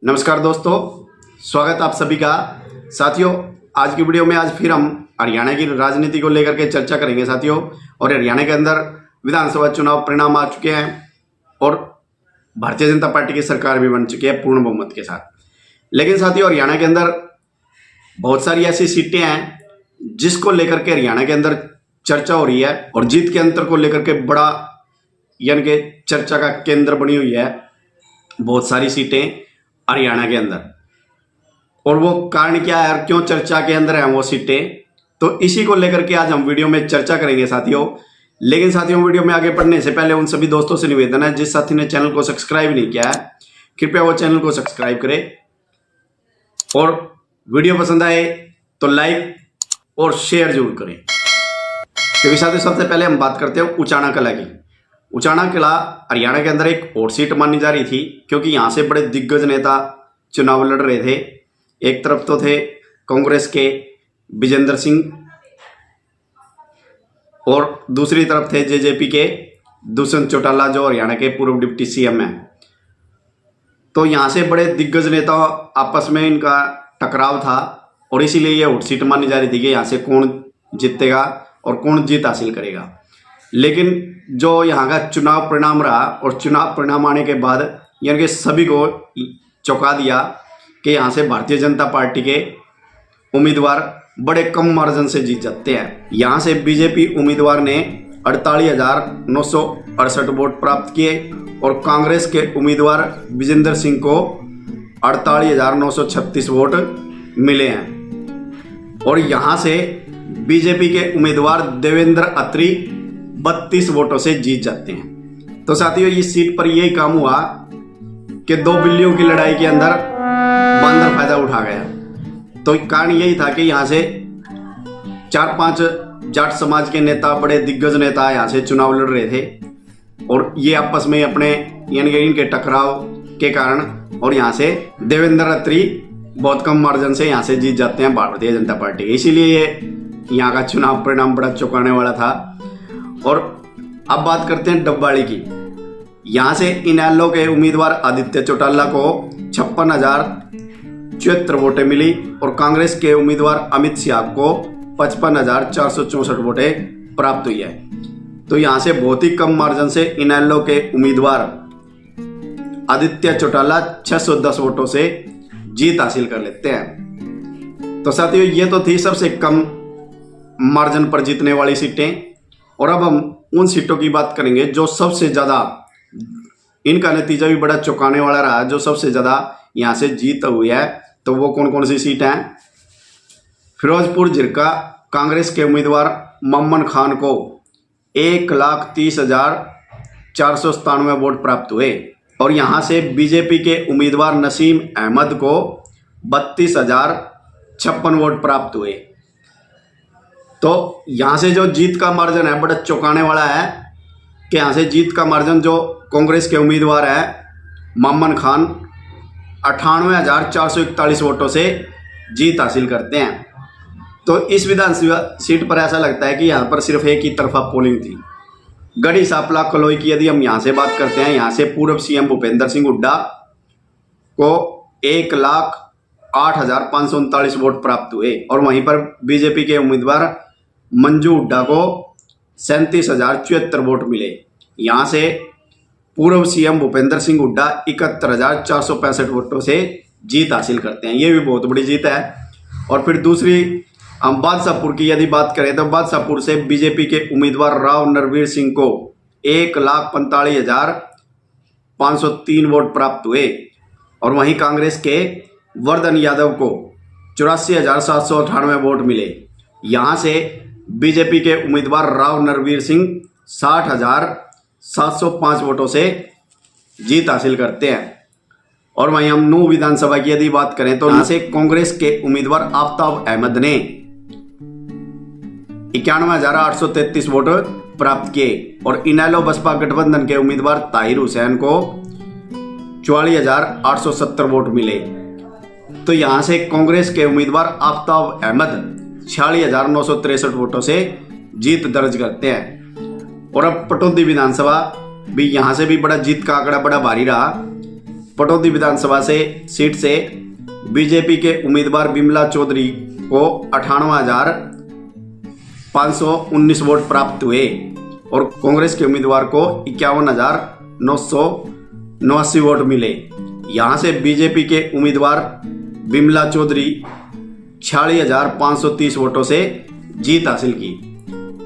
नमस्कार दोस्तों, स्वागत आप सभी का। साथियों, आज की वीडियो में आज फिर हम हरियाणा की राजनीति को लेकर के चर्चा करेंगे साथियों। और हरियाणा के अंदर विधानसभा चुनाव परिणाम आ चुके हैं और भारतीय जनता पार्टी की सरकार भी बन चुकी है पूर्ण बहुमत के साथ। लेकिन साथियों, हरियाणा के अंदर बहुत सारी ऐसी सीटें हैं जिसको लेकर के हरियाणा के अंदर चर्चा हो रही है और जीत के अंतर को लेकर के बड़ा यानी कि चर्चा का केंद्र बनी हुई है बहुत सारी सीटें हरियाणा के अंदर। और वो कारण क्या है और क्यों चर्चा के अंदर है वो सीटें, तो इसी को लेकर के आज हम वीडियो में चर्चा करेंगे साथियों। लेकिन साथियों, वीडियो में आगे बढ़ने से पहले उन सभी दोस्तों से निवेदन है, जिस साथी ने चैनल को सब्सक्राइब नहीं किया है कृपया वो चैनल को सब्सक्राइब करें और वीडियो पसंद आए तो लाइक और शेयर जरूर करें। क्योंकि साथियों, सबसे पहले हम बात करते हैं उचाना कला की। उचाना किला हरियाणा के अंदर एक और सीट मानी जा रही थी, क्योंकि यहाँ से बड़े दिग्गज नेता चुनाव लड़ रहे थे। एक तरफ तो थे कांग्रेस के विजेंद्र सिंह और दूसरी तरफ थे जेजेपी के दुष्यंत चौटाला, जो हरियाणा के पूर्व डिप्टी सीएम हैं। तो यहाँ से बड़े दिग्गज नेता आपस में इनका टकराव था और इसीलिए ये और सीट मानी जा रही थी कि यहाँ से कौन जीतेगा और कौन जीत हासिल करेगा। लेकिन जो यहाँ का चुनाव परिणाम रहा और चुनाव परिणाम आने के बाद यानी कि सभी को चौंका दिया कि यहाँ से भारतीय जनता पार्टी के उम्मीदवार बड़े कम मार्जिन से जीत जाते हैं। यहाँ से बीजेपी उम्मीदवार ने 48,968 वोट प्राप्त किए और कांग्रेस के उम्मीदवार विजेंद्र सिंह को 48,936 वोट मिले हैं। और यहाँ से बीजेपी के उम्मीदवार देवेंद्र अत्री 32 वोटों से जीत जाते हैं। तो साथियों, इस सीट पर यही काम हुआ कि दो बिल्लियों की लड़ाई के अंदर बंदर फायदा उठा गया। तो कारण यही था कि यहाँ से 4-5 जाट समाज के नेता, बड़े दिग्गज नेता यहाँ से चुनाव लड़ रहे थे और ये आपस में अपने यानी कि इनके टकराव के कारण और यहाँ से देवेंद्र अत्री बहुत कम मार्जिन से यहाँ से जीत जाते हैं भारतीय जनता पार्टी। इसीलिए ये यहाँ का चुनाव परिणाम बड़ा चौंकाने वाला था। और अब बात करते हैं डबवाड़ी की। यहाँ से इनेलो के उम्मीदवार आदित्य चौटाला को 56,074 वोटें मिली और कांग्रेस के उम्मीदवार अमित शाह को 55,464 वोटें प्राप्त हुई है। तो यहाँ से बहुत ही कम मार्जिन से इनेलो के उम्मीदवार आदित्य चौटाला 610 वोटों से जीत हासिल कर लेते हैं। तो साथियों, ये तो थी सबसे कम मार्जिन पर जीतने वाली सीटें। और अब हम उन सीटों की बात करेंगे जो सबसे ज़्यादा, इनका नतीजा भी बड़ा चौंकाने वाला रहा, जो सबसे ज़्यादा यहाँ से जीत हुई है। तो वो कौन कौन सी सीट हैं? फिरोजपुर जिरका कांग्रेस के उम्मीदवार मम्मन खान को 1,30,497 वोट प्राप्त हुए और यहाँ से बीजेपी के उम्मीदवार नसीम अहमद को 32,056 वोट प्राप्त हुए। तो यहाँ से जो जीत का मार्जिन है बड़ा चौंकाने वाला है कि यहाँ से जीत का मार्जिन जो कांग्रेस के उम्मीदवार है मम्मन खान 98,441 वोटों से जीत हासिल करते हैं। तो इस विधानसभा सीट पर ऐसा लगता है कि यहाँ पर सिर्फ एक ही तरफा पोलिंग थी। गढ़ी सांपला कलोई की यदि हम यहाँ से बात करते हैं, यहाँ से पूर्व सीएम भूपेंद्र सिंह हुड्डा को 1,08,539 वोट प्राप्त हुए और वहीं पर बीजेपी के उम्मीदवार मंजू हुड्डा को 37,074 वोट मिले। यहाँ से पूर्व सीएम भूपेंद्र सिंह हुड्डा 71,465 वोटों से जीत हासिल करते हैं। ये भी बहुत बड़ी जीत है। और फिर दूसरी हम बादशाहपुर की यदि बात करें तो बादशाहपुर से बीजेपी के उम्मीदवार राव नरवीर सिंह को 1,45,503 वोट प्राप्त हुए और वहीं कांग्रेस के वर्धन यादव को 84,798 वोट मिले। यहाँ से बीजेपी के उम्मीदवार राव नरवीर सिंह 60,705 वोटों से जीत हासिल करते हैं। और वहीं हम नूंह विधानसभा की यदि बात करें तो यहाँ से कांग्रेस के उम्मीदवार आफ्ताब अहमद ने 91,833 वोट प्राप्त किए और इनेलो बसपा गठबंधन के उम्मीदवार ताहिर हुसैन को 44,870 वोट मिले। तो यहाँ से कांग्रेस के उम्मीदवार आफ्ताब अहमद 46,963 वोटों से जीत दर्ज करते हैं। और अब पटौदी विधानसभा भी यहाँ से भी बड़ा जीत का आंकड़ा बड़ा भारी रहा। पटौदी विधानसभा से सीट से बीजेपी के उम्मीदवार बिमला चौधरी को 58,519 वोट प्राप्त हुए और कांग्रेस के उम्मीदवार को 51,989 वोट मिले। यहाँ से बीजेपी के उम्मीदवार बिमला चौधरी 46,530 वोटों से जीत हासिल की।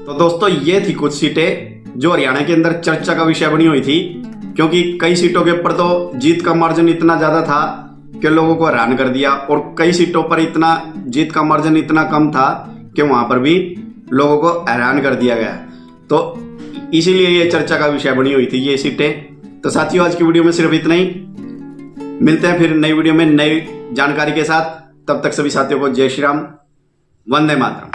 तो दोस्तों ये थी कुछ सीटें जो हरियाणा के अंदर चर्चा का विषय बनी हुई थी, क्योंकि कई सीटों के ऊपर तो जीत का मार्जिन इतना ज़्यादा था कि लोगों को हैरान कर दिया और कई सीटों पर इतना जीत का मार्जिन इतना कम था कि वहाँ पर भी लोगों को हैरान कर दिया गया। तो इसीलिए ये चर्चा का विषय बनी हुई थी ये सीटें। तो साथियों आज की वीडियो में सिर्फ इतना ही। मिलते हैं फिर नई वीडियो में नई जानकारी के साथ। तब तक सभी साथियों को जय श्री राम, वंदे मातरम।